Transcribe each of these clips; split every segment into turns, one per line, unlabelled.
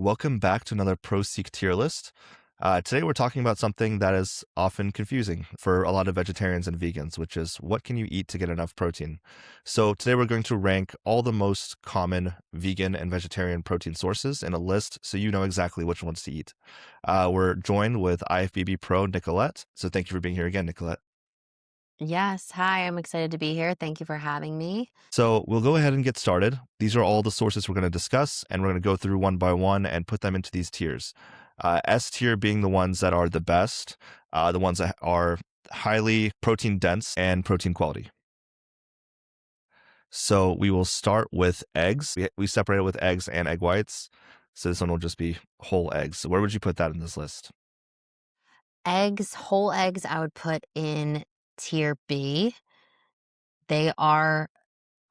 Welcome back to another Proseek tier list. Today we're talking about something that is often confusing for a lot of vegetarians and vegans, which is what can you eat to get enough protein? So today we're going to rank all the most common vegan and vegetarian protein sources in a list so you know exactly which ones to eat. We're joined with IFBB Pro Nicolette. So thank you for being here again, Nicolette.
Yes. Hi, I'm excited to be here. Thank you for having me.
So we'll go ahead and get started. These are all the sources we're going to discuss, and we're going to go through one by one and put them into these tiers. S tier being the ones that are the best, the ones that are highly protein dense and protein quality. So we will start with eggs. We separate it with eggs and egg whites. So this one will just be whole eggs. So where would you put that in this list?
Eggs, whole eggs, I would put in tier B. They are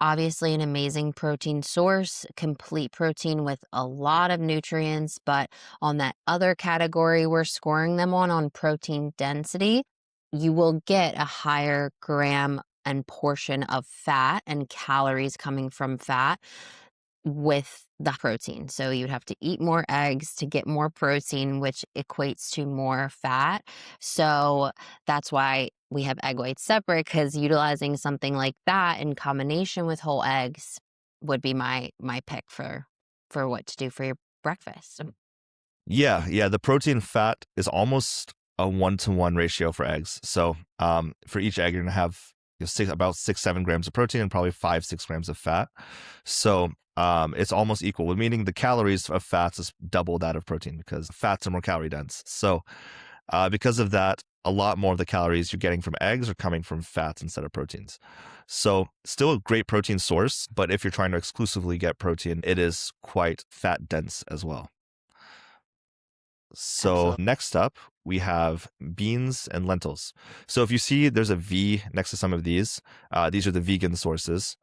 obviously an amazing protein source, complete protein with a lot of nutrients, but on that other category we're scoring them on protein density, you will get a higher gram and portion of fat and calories coming from fat with the protein. So you'd have to eat more eggs to get more protein, which equates to more fat. So that's why we have egg whites separate, because utilizing something like that in combination with whole eggs would be my pick for what to do for your breakfast.
Yeah. The protein fat is almost a 1-to-1 ratio for eggs. So for each egg, you're going to have about 6-7 grams of protein and probably 5-6 grams of fat. So it's almost equal, meaning the calories of fats is double that of protein because fats are more calorie dense. So because of that, a lot more of the calories you're getting from eggs are coming from fats instead of proteins. So still a great protein source, but if you're trying to exclusively get protein, it is quite fat dense as well. So
Absolutely.
next up, we have beans and lentils. So if you see there's a V next to some of these are the vegan sources.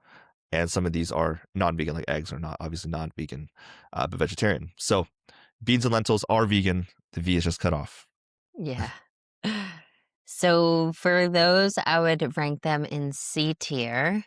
And some of these are non-vegan, like eggs are not obviously non-vegan, but vegetarian. So beans and lentils are vegan. The V is just cut off.
Yeah. So for those, I would rank them in C tier.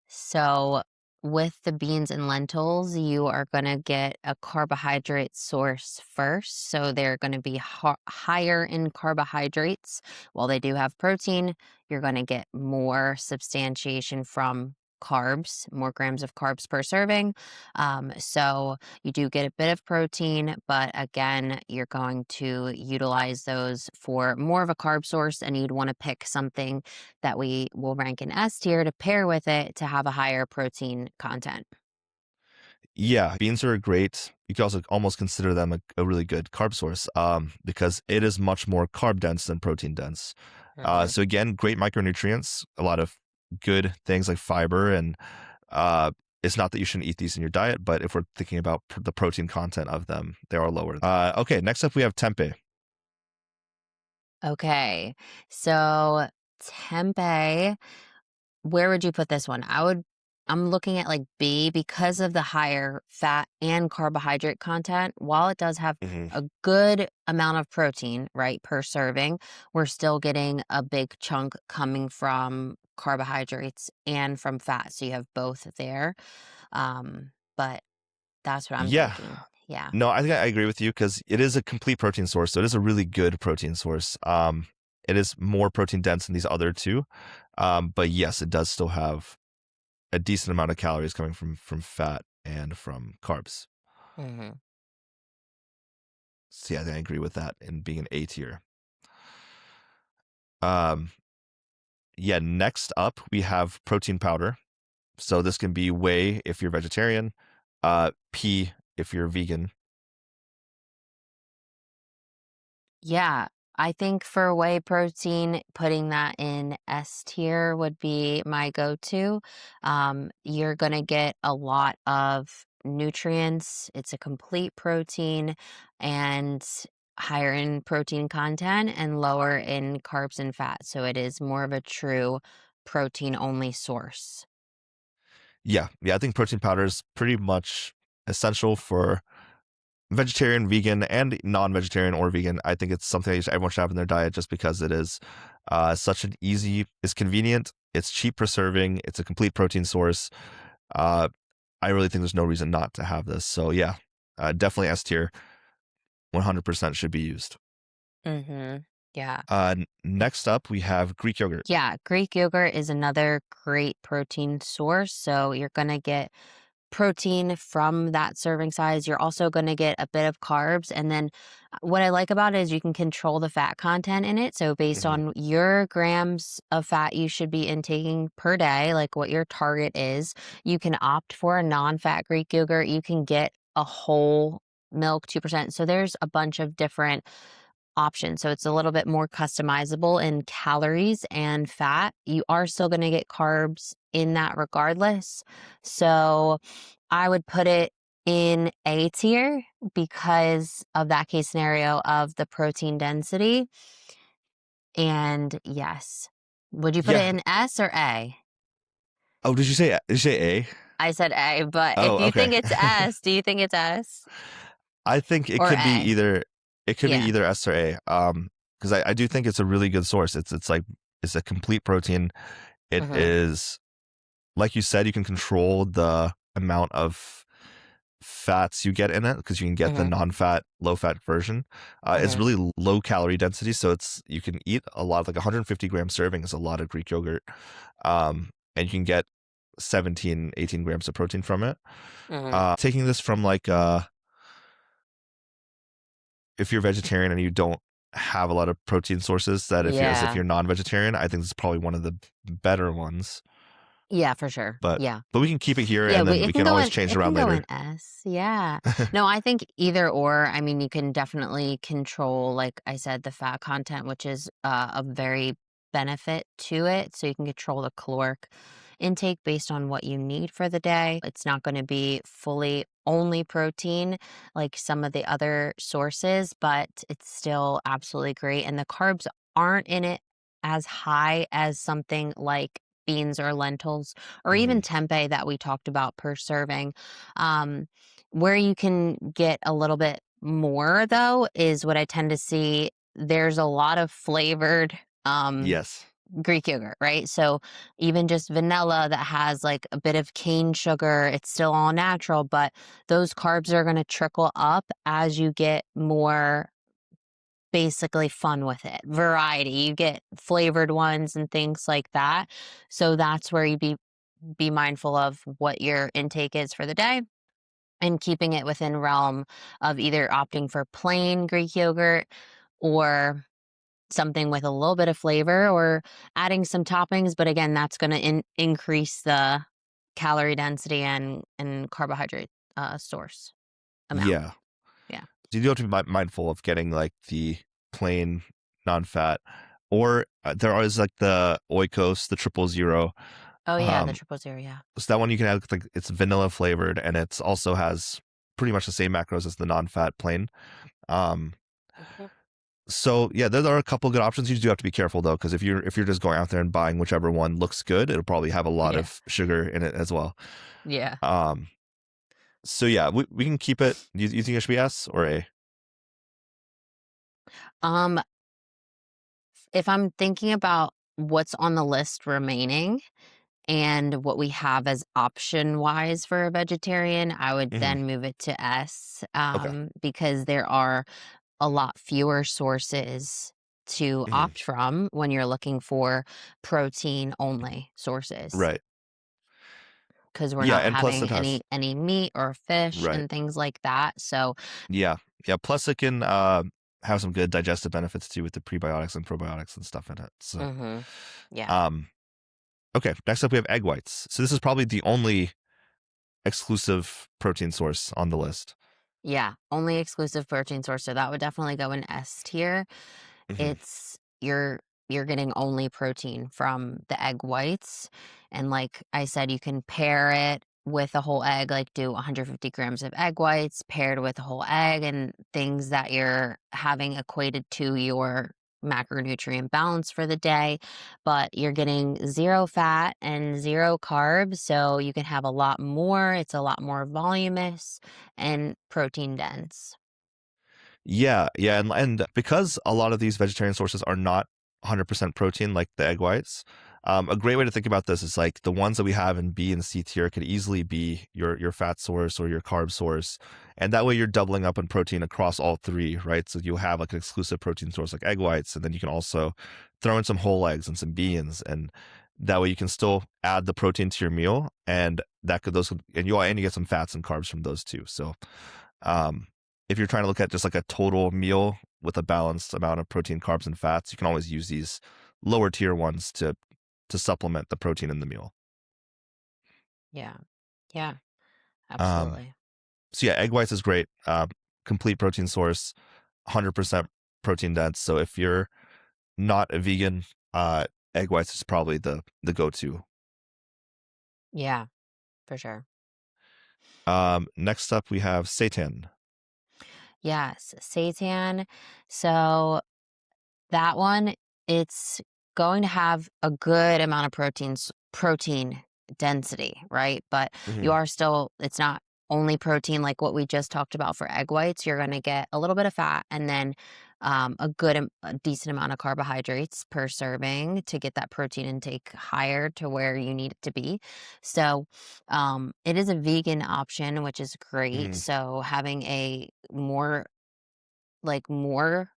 So, with the beans and lentils, you are going to get a carbohydrate source first. So, they're going to be higher in carbohydrates. While they do have protein, you're going to get more substantiation from carbs, more grams of carbs per serving. So, you do get a bit of protein, but again, you're going to utilize those for more of a carb source, and you'd want to pick something that we will rank in S tier to pair with it to have a higher protein content.
Yeah, beans are great. You could also almost consider them a really good carb source because it is much more carb dense than protein dense.
Mhm.
So again, great micronutrients, a lot of good things like fiber, and it's not that you shouldn't eat these in your diet, but if we're thinking about the protein content of them, they are lower. Okay, next up we have tempeh.
Okay. So tempeh, where would you put this one? I'm looking at like B because of the higher fat and carbohydrate content. While it does have
hmm
a good amount of protein, right, per serving, we're still getting a big chunk coming from carbohydrates and from fat. So you have both there. But that's what I'm
Yeah,
thinking. Yeah.
no, I think I agree with you because it is a complete protein source. So it is a really good protein source. It is more protein dense than these other two, but yes, it does still have a decent amount of calories coming from fat and from carbs.
Hmm.
So yeah, I think I agree with that in being an A tier. Um, yeah, next up we have protein powder. So this can be whey if you're vegetarian, pea if you're vegan.
Yeah, I think for whey protein, putting that in S tier would be my go-to. You're gonna get a lot of nutrients. It's a complete protein and higher in protein content and lower in carbs and fat. So it is more of a true protein only source.
Yeah, I think protein powder is pretty much essential for vegetarian, vegan, and non-vegetarian or vegan. I think it's something that everyone should have in their diet just because it is such an easy, it's convenient, it's cheap per serving, it's a complete protein source. Uh, I really think there's no reason not to have this. So yeah, definitely S tier, 100% should be used.
Yeah.
Next up, we have Greek yogurt.
Yeah, Greek yogurt is another great protein source. So you're going to get protein from that serving size. You're also going to get a bit of carbs. And then what I like about it is you can control the fat content in it. So based
Hmm.
on your grams of fat you should be intaking per day, like what your target is, you can opt for a non-fat Greek yogurt. You can get a whole milk 2%. So there's a bunch of different option. So it's a little bit more customizable in calories and fat. You are still going to get carbs in that regardless. So I would put it in A tier because of that case scenario of the protein density. And yes. Would you put it
Yeah.
in S or A?
Oh, did you say A?
I said A, but if
Oh,
you
okay.
think it's S, do you think it's S
I think it
or
could be
A?
either. It could be
Yeah.
either S or A. Because I do think it's a really good source. It's like it's a complete protein. It
Mm-hmm.
is, like you said, you can control the amount of fats you get in it because you can get the
Mm-hmm.
non-fat, low-fat version. It's
Mm-hmm.
really low calorie density, so you can eat a lot. Like 150 gram serving is a lot of Greek yogurt, and you can get 17, 18 grams of protein from it.
Mm-hmm.
Taking this from like if you're vegetarian and you don't have a lot of protein sources, that if
Yeah.
you're non-vegetarian, I think this is probably one of the better ones.
Yeah, for sure.
But
Yeah.
we can keep it here,
Yeah,
and then
it
we
can
can
go
always
in
change it
it can
around
go
later.
in S. Yeah. No, I think either or. I mean, you can definitely control, like I said, the fat content, which is a very benefit to it. So you can control the caloric intake based on what you need for the day. It's not going to be fully only protein like some of the other sources, but it's still absolutely great. And the carbs aren't in it as high as something like beans or lentils or
Hmm.
even tempeh that we talked about per serving. Um, where you can get a little bit more, though, is what I tend to see. There's a lot of flavored
Yes.
Greek yogurt, right? So even just vanilla that has like a bit of cane sugar, it's still all natural, but those carbs are going to trickle up as you get more basically fun with it. Variety. You get flavored ones and things like that. So that's where you be mindful of what your intake is for the day and keeping it within realm of either opting for plain Greek yogurt or something with a little bit of flavor or adding some toppings. But again, that's going to increase the calorie density and carbohydrate source amount.
Yeah.
Yeah.
So you do have to be mindful of getting like the plain non-fat, or there is like the Oikos, the 000.
Oh yeah, the
Um,
000. Yeah.
so that one you can add, like it's vanilla flavored, and it's also has pretty much the same macros as the non-fat plain. Um,
Mhm.
so yeah, there are a couple good options. You do have to be careful though, because if you're just going out there and buying whichever one looks good, it'll probably have a lot
Yeah.
of sugar in it as well.
Yeah.
Um, so yeah, we can keep it. You think it should be S or A?
Um, if I'm thinking about what's on the list remaining and what we have as option wise for a vegetarian, I would
Hmm.
then move it to S
Okay.
because there are a lot fewer sources to
Hmm.
opt from when you're looking for protein only sources
Right.
because we're
Yeah,
not
and plus
having
it has
any meat or fish
right.
and things like that. So,
Yeah, yeah. Plus it can have some good digestive benefits too with the prebiotics and probiotics and stuff in it. So,
yeah.
um, okay. Next up, we have egg whites. So this is probably the only exclusive protein source on the list.
Yeah, only exclusive protein source, so that would definitely go in S tier.
Hmm.
It's you're getting only protein from the egg whites, and like I said, you can pair it with a whole egg, like do 150 grams of egg whites paired with a whole egg and things that you're having equated to your macronutrient balance for the day, but you're getting zero fat and zero carbs, so you can have a lot more. It's a lot more voluminous and protein dense.
Yeah, yeah, and because a lot of these vegetarian sources are not 100% protein like the egg whites, A great way to think about this is like the ones that we have in B and C tier could easily be your fat source or your carb source. And that way you're doubling up on protein across all three, right? So you'll have like an exclusive protein source like egg whites, and then you can also throw in some whole eggs and some beans, and that way you can still add the protein to your meal, and you get some fats and carbs from those too. So if you're trying to look at just like a total meal with a balanced amount of protein, carbs, and fats, you can always use these lower tier ones to supplement the protein in the meal.
Yeah. Yeah,
Um,
absolutely.
so yeah, egg whites is great. Complete protein source, 100% protein dense. So if you're not a vegan, egg whites is probably the go-to.
Yeah, for sure.
Next up we have seitan.
Yes, seitan. So that one, it's going to have a good amount of protein density, right? But you
Hmm.
are still, it's not only protein like what we just talked about for egg whites. You're going to get a little bit of fat and then a decent amount of carbohydrates per serving to get that protein intake higher to where you need it to be. So it is a vegan option, which is great.
Hmm.
So having a like more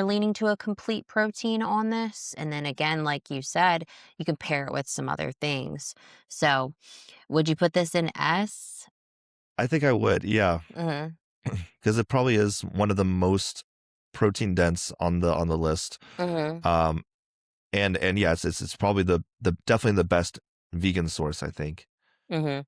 leaning to a complete protein on this. And then again, like you said, you can pair it with some other things. So, would you put this in S?
I think I would, yeah,
Mhm.
because it probably is one of the most protein dense on the list.
Mhm.
Um, and yes, it's probably the definitely the best vegan source, I think.
Mhm.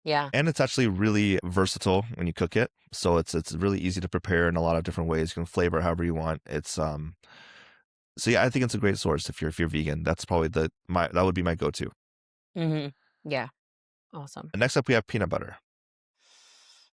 Yeah.
And it's actually really versatile when you cook it. So it's really easy to prepare in a lot of different ways. You can flavor it however you want. It's so yeah, I think it's a great source if you're vegan. That's probably that would be my go-to.
Mhm. Yeah. Awesome.
And next up we have peanut butter.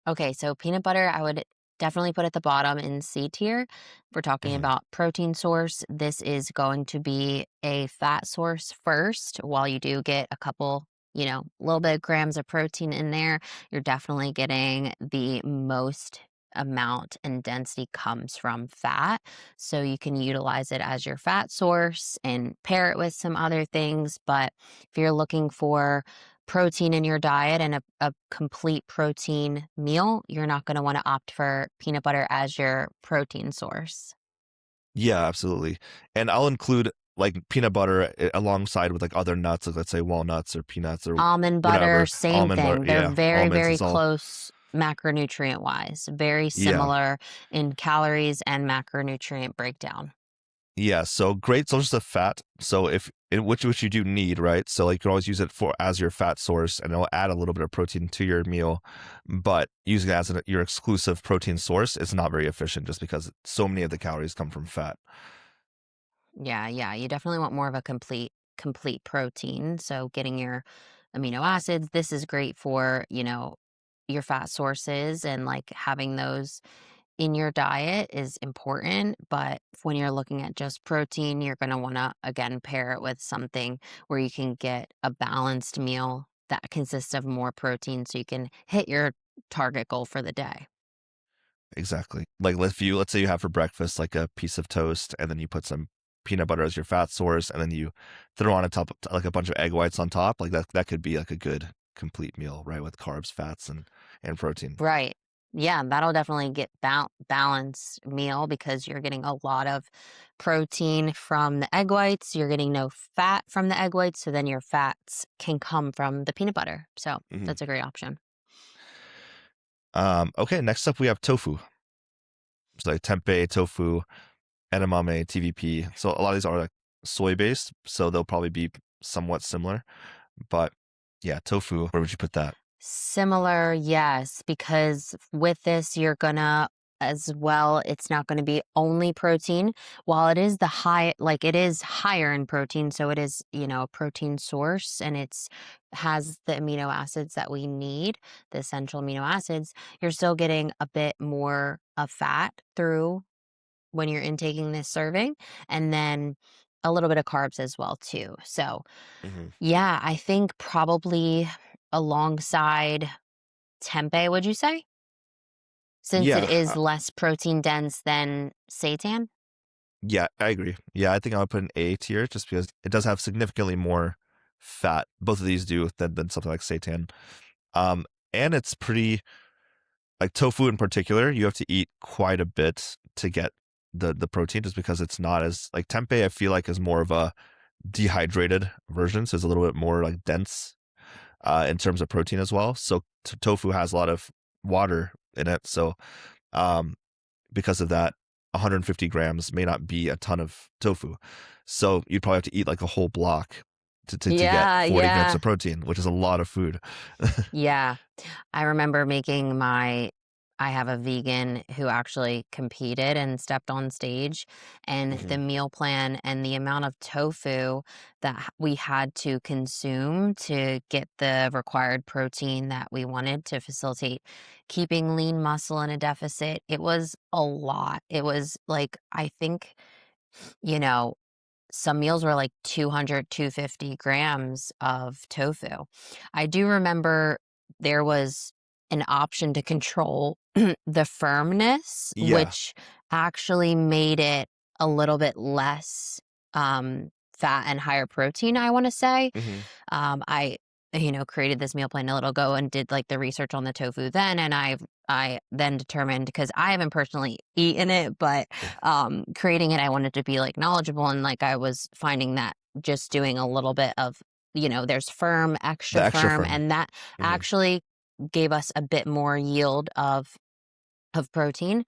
Okay, so peanut butter, I would definitely put at the bottom in C tier. If we're talking
Hmm.
about protein source, this is going to be a fat source first. While you do get a couple, a little bit of grams of protein in there, you're definitely getting the most amount and density comes from fat. So you can utilize it as your fat source and pair it with some other things. But if you're looking for protein in your diet and a complete protein meal, you're not going to want to opt for peanut butter as your protein source.
Yeah, absolutely. And I'll include like peanut butter alongside with like other nuts, like let's say walnuts or peanuts or
Almond butter,
whatever.
same
Almond butter,
thing. They're
yeah,
very,
almonds
very
is all.
close macronutrient wise, very
Yeah,
similar in calories and macronutrient breakdown.
yeah. So great sources of fat. So which you do need, right? So like you can always use it for as your fat source, and it'll add a little bit of protein to your meal. But using it as your exclusive protein source is not very efficient, just because so many of the calories come from fat.
Yeah, yeah. You definitely want more of a complete protein. So getting your amino acids, this is great for, your fat sources and like having those in your diet is important, but when you're looking at just protein, you're going to want to again pair it with something where you can get a balanced meal that consists of more protein so you can hit your target goal for the day.
Exactly. Like let's say you have for breakfast like a piece of toast, and then you put some peanut butter as your fat source, and then you throw on a top like a bunch of egg whites on top. Like that could be like a good complete meal, right? With carbs, fats, and protein.
Right. Yeah, that'll definitely get balanced meal because you're getting a lot of protein from the egg whites. You're getting no fat from the egg whites, so then your fats can come from the peanut butter. So
Hmm.
that's a great option.
Okay, next up we have tofu. So like tempeh, tofu, edamame, TVP. So a lot of these are like soy based, so they'll probably be somewhat similar. But yeah, tofu. Where would you put that?
Similar, yes, because with this, you're gonna as well, it's not gonna be only protein. While it is like it is higher in protein, so it is, a protein source and has the amino acids that we need, the essential amino acids, you're still getting a bit more of fat through when you're intaking this serving, and then a little bit of carbs as well too. So
Hmm.
yeah, I think probably alongside tempeh, would you say? Since it
Yeah,
is less protein dense than seitan?
Yeah, I agree. Yeah, I think I would put an A tier just because it does have significantly more fat. Both of these do than something like seitan. Um, and it's pretty like tofu in particular. You have to eat quite a bit to get the protein, just because it's not as like tempeh. I feel like is more of a dehydrated version, so it's a little bit more like dense in terms of protein as well. So tofu has a lot of water in it, so um, because of that, 150 grams may not be a ton of tofu. So you'd probably have to eat like a whole block to get
Yeah,
40 grams
yeah.
of protein, which is a lot of food.
Yeah. I remember making I have a vegan who actually competed and stepped on stage, and the
Hmm.
meal plan and the amount of tofu that we had to consume to get the required protein that we wanted to facilitate keeping lean muscle in a deficit, it was a lot. It was like, I think, you know, some meals were like 200, 250 grams of tofu. I do remember there was an option to control the firmness,
Yeah.
which actually made it a little bit less fat and higher protein, I want to say.
Hmm.
I, created this meal plan a little ago and did like the research on the tofu then, and I then determined, because I haven't personally eaten it, but creating it, I wanted to be like knowledgeable, and like I was finding that just doing a little bit of, there's firm,
The
extra
extra
firm,
firm.
and that
Hmm.
actually gave us a bit more yield of protein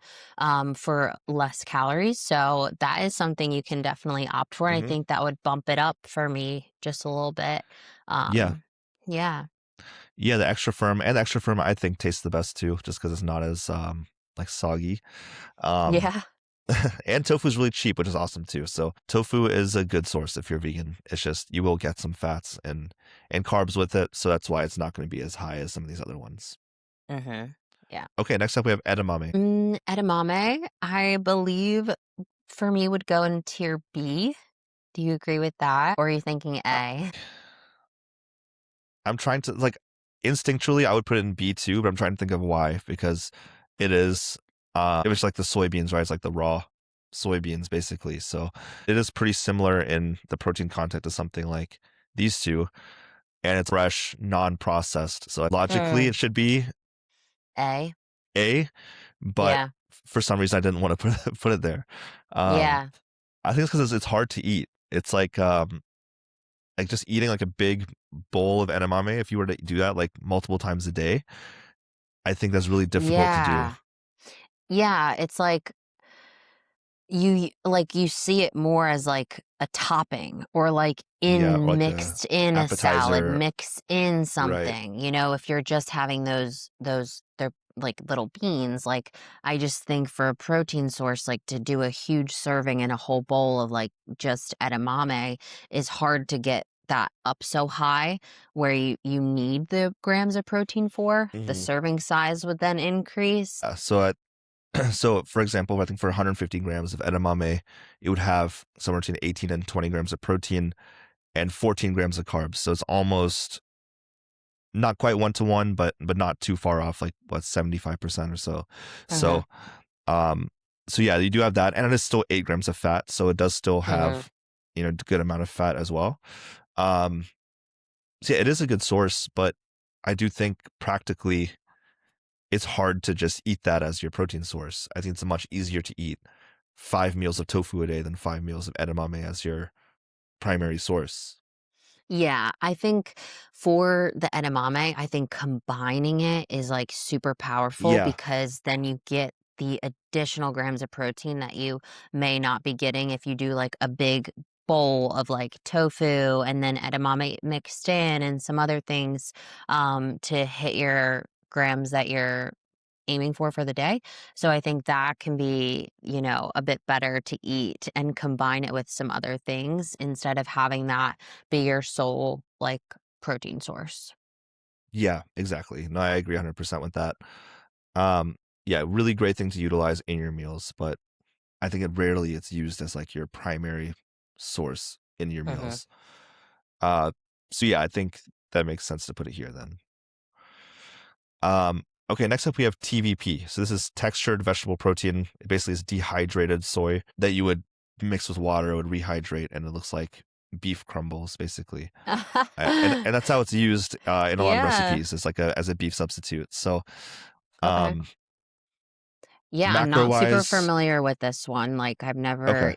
for less calories. So that is something you can definitely opt for. And I
Hmm.
think that would bump it up for me just a little bit.
Yeah.
Um, yeah.
Yeah, the extra firm and the extra firm I think tastes the best too, just because it's not as like soggy. Um,
Yeah.
and tofu is really cheap, which is awesome too. So tofu is a good source if you're vegan. It's just you will get some fats and carbs with it, so that's why it's not going to be as high as some of these other ones.
Hmm. Yeah.
Okay, next up we have edamame.
Edamame, I believe for me would go in tier B. Do you agree with that? Or are you thinking
Uh,
A?
I'm trying to like instinctually I would put it in B2, but I'm trying to think of why because it is it was like the soybeans, right? It's like the raw soybeans basically. So it is pretty similar in the protein content to something like these two, and it's fresh, non-processed. So logically
Mm,
it should be
A.
A, but
Yeah.
for some reason I didn't want to put it there. Um
Yeah.
I think it's because it's hard to eat. It's like just eating like a big bowl of edamame, if you were to do that like multiple times a day, I think that's really difficult to do.
Yeah. Yeah. It's like you see it more as like a topping, or like
Yeah, or
in
like a
mixed in a salad,
appetizer,
mixed in
right?
something, if you're just having those they're like little beans. Like, I just think for a protein source, like to do a huge serving in a whole bowl of like just edamame is hard to get that up so high where you need the grams of protein for. The
Hmm.
serving size would then increase.
So so for example, I think for 150 grams of edamame, it would have somewhere between 18 and 20 grams of protein and 14 grams of carbs. So it's almost not quite 1 to 1, but not too far off, like what 75% or so.
Uh-huh.
So um so yeah, you do have that, and it is still 8 grams of fat, so it does still
Hmm.
have a good amount of fat as well. Um so yeah, it is a good source, but I do think practically it's hard to just eat that as your protein source. I think it's much easier to eat 5 meals of tofu a day than 5 meals of edamame as your primary source.
Yeah, I think for the edamame, I think combining it is like super powerful,
Yeah.
because then you get the additional grams of protein that you may not be getting if you do like a big bowl of like tofu and then edamame mixed in and some other things to hit your grams that you're aiming for the day. So I think that can be, a bit better to eat and combine it with some other things instead of having that be your sole like protein source.
Yeah, exactly. No, I agree 100% with that. Um, yeah, really great thing to utilize in your meals, but I think it rarely it's used as like your primary source in your
Hmm.
meals. Uh, so yeah, I think that makes sense to put it here then. Okay, next up we have TVP. So this is textured vegetable protein. It basically is dehydrated soy that you would mixed with water, it would rehydrate, and it looks like beef crumbles basically. And that's how it's used in a lot of
Yeah.
recipes. It's like as a beef substitute. So
Okay.
um,
Yeah, I'm
macro
not super
wise,
familiar with this one. Like, I've
okay,
never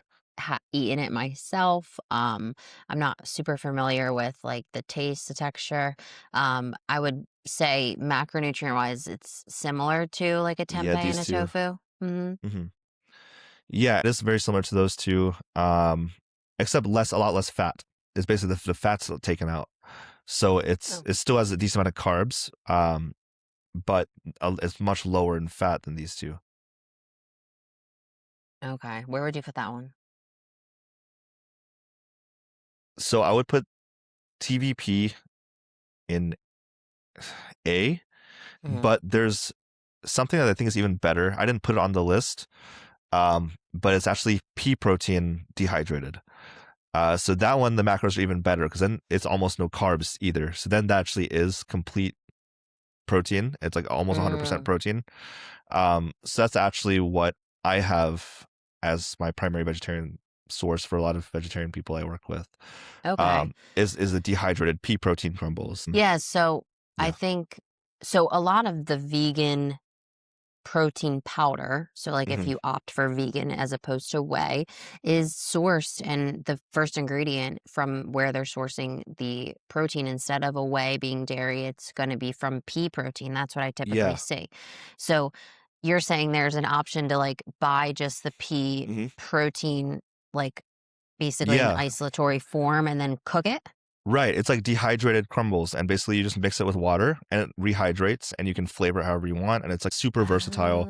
eaten it myself. I'm not super familiar with like the taste, the texture. I would say macronutrient wise, it's similar to like a tempeh
yeah,
and
these
a
two.
tofu. Hmm.
Hmm. Yeah, it is very similar to those two, except a lot less fat. It's basically the fat's taken out, so
Oh,
it still has a decent amount of carbs, but it's much lower in fat than these two.
okay. Where would you put that one?
So I would put TVP in A,
Hmm.
but there's something that I think is even better. I didn't put it on the list, but it's actually pea protein dehydrated. So that one, the macros are even better because then it's almost no carbs either. So then that actually is complete protein. It's like almost 100%
Mm,
protein. So that's actually what I have as my primary vegetarian source for a lot of vegetarian people I work with.
okay.
Is the dehydrated pea protein crumbles. And
Yeah, so I
yeah.
think so a lot of the vegan protein powder, so like if
Hmm.
you opt for vegan as opposed to whey, is sourced and the first ingredient from where they're sourcing the protein instead of a whey being dairy, it's going to be from pea protein. That's what I typically
Yeah.
see. So you're saying there's an option to like buy just the pea
Hmm.
protein, like basically in
Yeah.
isolatory form and then cook it?
Right. It's like dehydrated crumbles, and basically you just mix it with water and it rehydrates, and you can flavor it however you want. And it's like super versatile,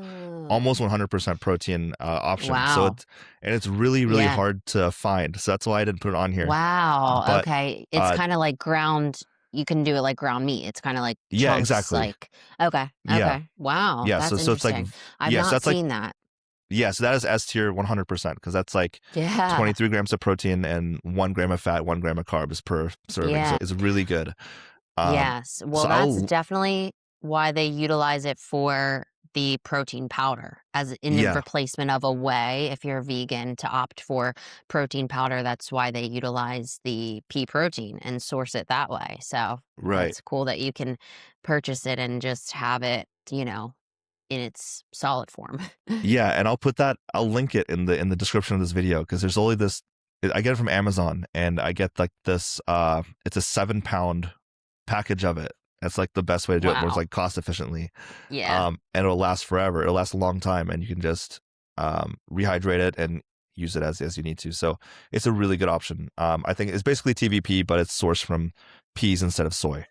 almost
Oh,
100% protein option. So
wow.
it's really, really
Yeah.
hard to find. So that's why I didn't put it on here.
Wow,
But
okay. It's
uh,
kinda like ground you can do it like ground meat. It's kinda like
yeah,
chunks,
exactly.
like okay,
Yeah.
okay. Wow,
Yeah.
that's
So it's like,
interesting. I've
yeah. So
not
that's like,
seen that.
yeah. So that is S tier 100% because that's like
Yeah,
23 grams of protein and 1 gram of fat, 1 gram of carbs per serving. So
yeah,
it's really good.
yes.
So
Well, that's
I'll,
definitely why they utilize it for the protein powder as in
yeah,
replacement of a whey. If you're vegan to opt for protein powder, that's why they utilize the pea protein and source it that way. So,
right.
that's cool that you can purchase it and just have it, in its solid form.
Yeah, and I'll link it in the description of this video because there's only this. I get it from Amazon, and I get like this. It's a 7 pound package of it. That's like the best way to do it, where it's
Wow.
like cost efficiently.
Yeah.
And it'll last forever. It'll last a long time, and you can just rehydrate it and use it as you need to. So it's a really good option. I think it's basically TVP, but it's sourced from peas instead of soy.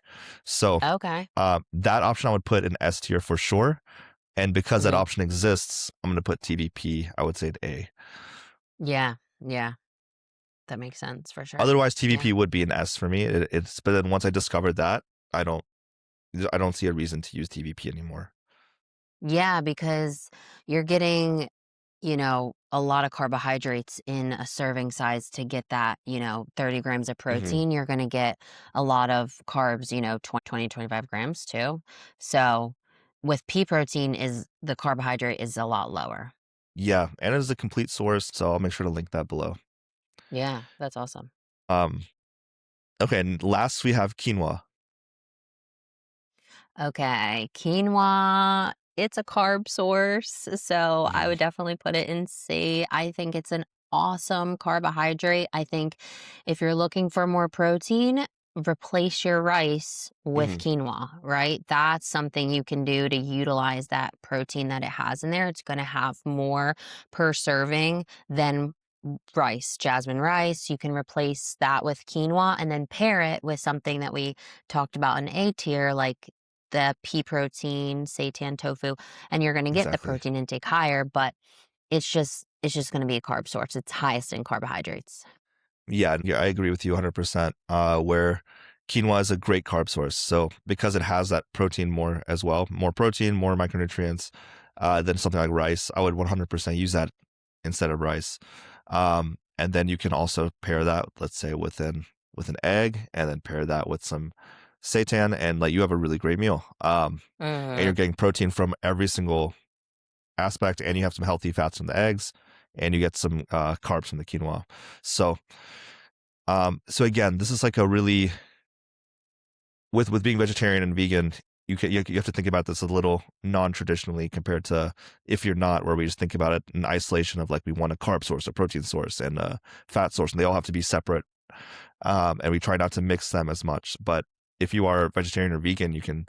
So
Okay.
that option I would put in S tier for sure. And because that
Mhm.
option exists, I'm going to put TVP, I would say, at A.
Yeah. Yeah. That makes sense for sure.
Otherwise,
Yeah.
TVP would be an S for me. But then once I discovered that, I don't I don't see a reason to use TVP anymore.
Yeah, because you're getting, a lot of carbohydrates in a serving size to get that, 30 grams of
Hmm.
protein. You're going to get a lot of carbs, 20, 25 grams too. So with pea protein is the carbohydrate is a lot lower.
Yeah, and it is a complete source, so I'll make sure to link that below.
Yeah, that's awesome.
Um, okay, and last we have quinoa.
Okay, quinoa, it's a carb source, so I
Hmm.
would definitely put it in C. I think it's an awesome carbohydrate. I think if you're looking for more protein, replace your rice with
Hmm.
quinoa, right? That's something you can do to utilize that protein that it has in there. It's going to have more per serving than rice, jasmine rice. You can replace that with quinoa and then pair it with something that we talked about in A tier, like the pea protein, seitan tofu, and you're going to get the
Exactly.
protein intake higher, but it's just going to be a carb source. It's highest in carbohydrates.
Yeah, yeah, I agree with you 100%. Where quinoa is a great carb source. So because it has that protein more as well, more protein, more micronutrients than something like rice, I would 100% use that instead of rice. And then you can also pair that, let's say, with an egg, and then pair that with some seitan, and like you have a really great meal. And
Hmm.
you're getting protein from every single aspect, and you have some healthy fats from the eggs, and you get some carbs from the quinoa. So, so again, this is like a really with being vegetarian and vegan, you have to think about this a little non-traditionally compared to if you're not, where we just think about it in isolation of like we want a carb source, a protein source, and a fat source, and they all have to be separate. And we try not to mix them as much. But if you are vegetarian or vegan, you can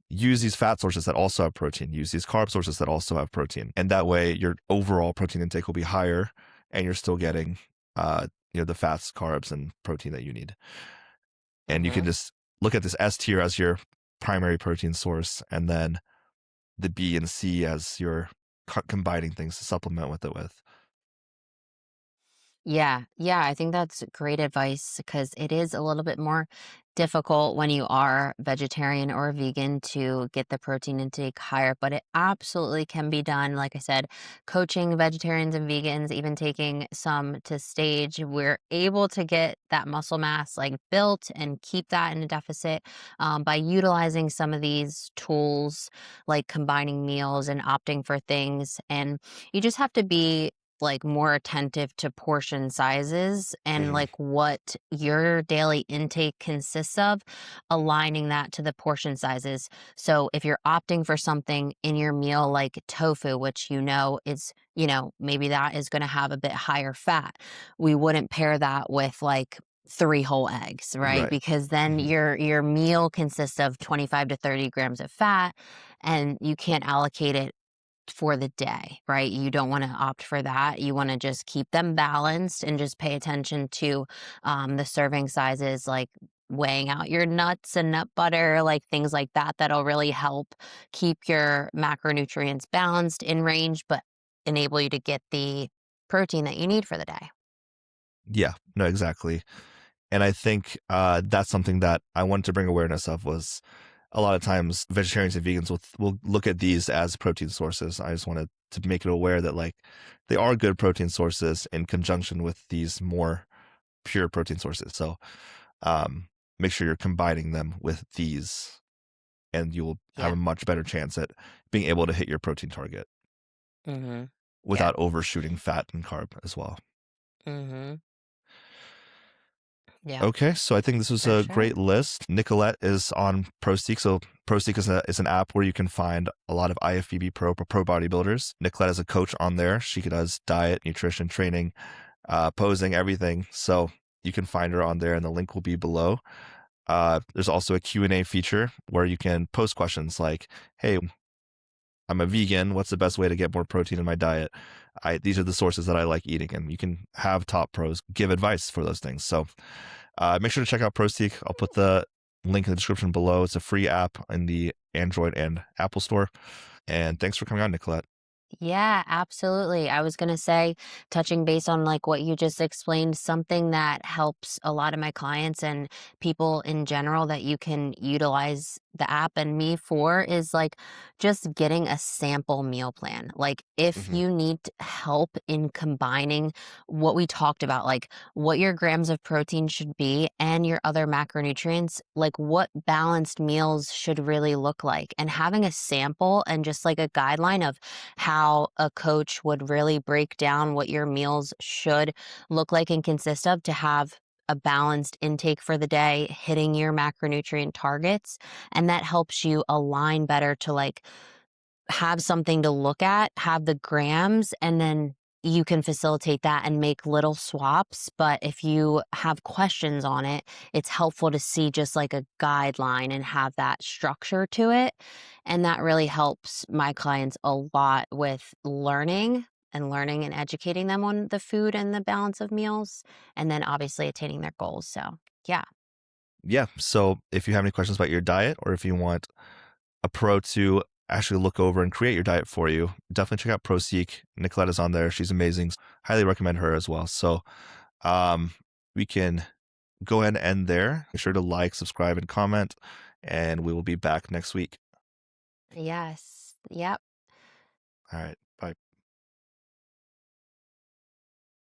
use these fat sources that also have protein, use these carb sources that also have protein, and that way your overall protein intake will be higher, and you're still getting, the fats, carbs, and protein that you need. And you can
Mhm.
just look at this S tier as your primary protein source, and then the B and C as your combining things to supplement with it with.
Yeah, yeah, I think that's great advice because it is a little bit more difficult when you are vegetarian or vegan to get the protein intake higher, but it absolutely can be done. Like I said, coaching vegetarians and vegans, even taking some to stage, we're able to get that muscle mass like built and keep that in a deficit by utilizing some of these tools, like combining meals and opting for things. And you just have to be like more attentive to portion sizes and
Mhm.
like what your daily intake consists of, aligning that to the portion sizes. So if you're opting for something in your meal like tofu, which is, maybe that is going to have a bit higher fat, we wouldn't pair that with like three whole eggs, right?
Right.
Because then
Mhm.
your meal consists of 25 to 30 grams of fat and you can't allocate it for the day, right? You don't want to opt for that. You want to just keep them balanced and just pay attention to the serving sizes, like weighing out your nuts and nut butter, like things like that. That'll really help keep your macronutrients balanced in range, but enable you to get the protein that you need for the day.
Yeah, no, exactly. And I think that's something that I wanted to bring awareness of was a lot of times vegetarians and vegans will look at these as protein sources. I just wanted to make it aware that like they are good protein sources in conjunction with these more pure protein sources. So um, make sure you're combining them with these, and you will have
Yeah.
a much better chance at being able to hit your protein target
Mm-hmm. Yeah.
without overshooting fat and carb as well.
Mm-hmm. Yeah.
Okay, so I think this was
For
a
sure.
great list. Nicolette is on Proseek. So Proseek is an app where you can find a lot of IFBB pro bodybuilders. Nicolette is a coach on there. She does diet, nutrition, training, posing, everything. So you can find her on there, and the link will be below. There's also a Q&A feature where you can post questions like, "Hey, I'm a vegan. What's the best way to get more protein in my diet? These are the sources that I like eating," and you can have top pros give advice for those things. So make sure to check out Proseek. I'll put the link in the description below. It's a free app in the Android and Apple Store. And thanks for coming on, Nicolette.
Yeah, absolutely. I was going to say, touching base on like what you just explained, something that helps a lot of my clients and people in general that you can utilize the app and me for is like just getting a sample meal plan. Like, if
Hmm.
you need help in combining what we talked about, like what your grams of protein should be and your other macronutrients, like what balanced meals should really look like, and having a sample and just like a guideline of how a coach would really break down what your meals should look like and consist of to have a balanced intake for the day, hitting your macronutrient targets. And that helps you align better to like have something to look at, have the grams, and then you can facilitate that and make little swaps. But if you have questions on it, it's helpful to see just like a guideline and have that structure to it. And that really helps my clients a lot with learning and educating them on the food and the balance of meals, and then obviously attaining their goals. So, yeah.
Yeah. So if you have any questions about your diet, or if you want a pro to actually look over and create your diet for you, definitely check out Proseek. Nicolette is on there. She's amazing. Highly recommend her as well. So um, we can go ahead and end there. Make sure to like, subscribe, and comment. And we will be back next week.
Yes. Yep.
All right.